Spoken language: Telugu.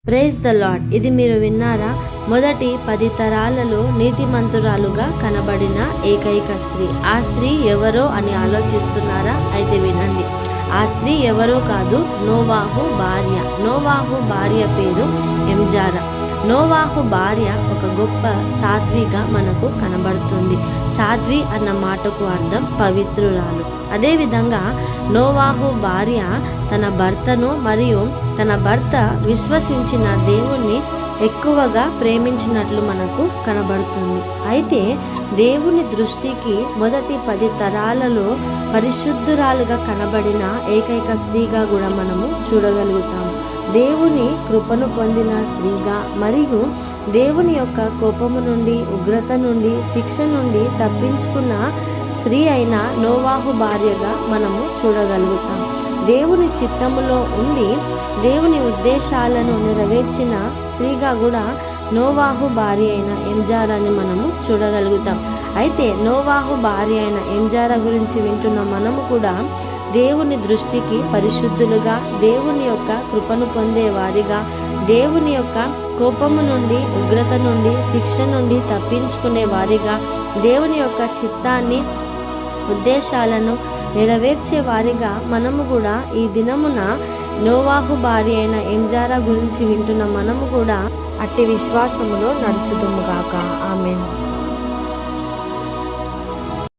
Praise the lord. ఇది మీరు విన్నారా? మొదటి 10 తరాలలో నీతిమంతురాలుగా కనబడిన ఏకైక స్త్రీ. ఆ స్త్రీ ఎవరో అని ఆలోచిస్తున్నారా? అయితే వినండి. ఆ స్త్రీ ఎవరో కాదు, నోవాహు భార్య. నోవాహు భార్య పేరు ఎంజారా. నోవాహు భార్య ఒక గొప్ప సాధ్విగా మనకు కనబడుతుంది. సాధ్వి అన్న మాటకు అర్థం పవిత్రురాలు. అదేవిధంగా నోవాహు భార్య తన భర్తను మరియు తన భర్త విశ్వసించిన దేవుణ్ణి ఎక్కువగా ప్రేమించినట్లు మనకు కనబడుతుంది. అయితే దేవుని దృష్టికి మొదటి 10 తరాలలో పరిశుద్ధురాలుగా కనబడిన ఏకైక స్త్రీగా కూడా మనము చూడగలుగుతాము. దేవుని కృపను పొందిన స్త్రీగా మరియు దేవుని యొక్క కోపము నుండి, ఉగ్రత నుండి, శిక్ష నుండి తప్పించుకున్న స్త్రీ అయిన నోవాహు భార్యగా మనము చూడగలుగుతాం. దేవుని చిత్తములో ఉండి దేవుని ఉద్దేశాలను నెరవేర్చిన స్త్రీగా కూడా నోవాహు భార్య అయిన ఎంజారాని మనము చూడగలుగుతాం. అయితే నోవాహు భార్య అయిన ఎంజారా గురించి వింటున్న మనము కూడా దేవుని దృష్టికి పరిశుద్ధులుగా, దేవుని యొక్క కృపను పొందే వారిగా, దేవుని యొక్క కోపము నుండి, ఉగ్రత నుండి, శిక్ష నుండి తప్పించుకునే వారిగా, దేవుని యొక్క చిత్తాన్ని, ఉద్దేశాలను నెరవేర్చే వారిగా మనము కూడా ఈ దినమున నోవాహు భార్య అయిన ఎంజారా గురించి వింటున్న మనము కూడా అట్టి విశ్వాసములో నడుచుదుముగాక. ఆమేన్.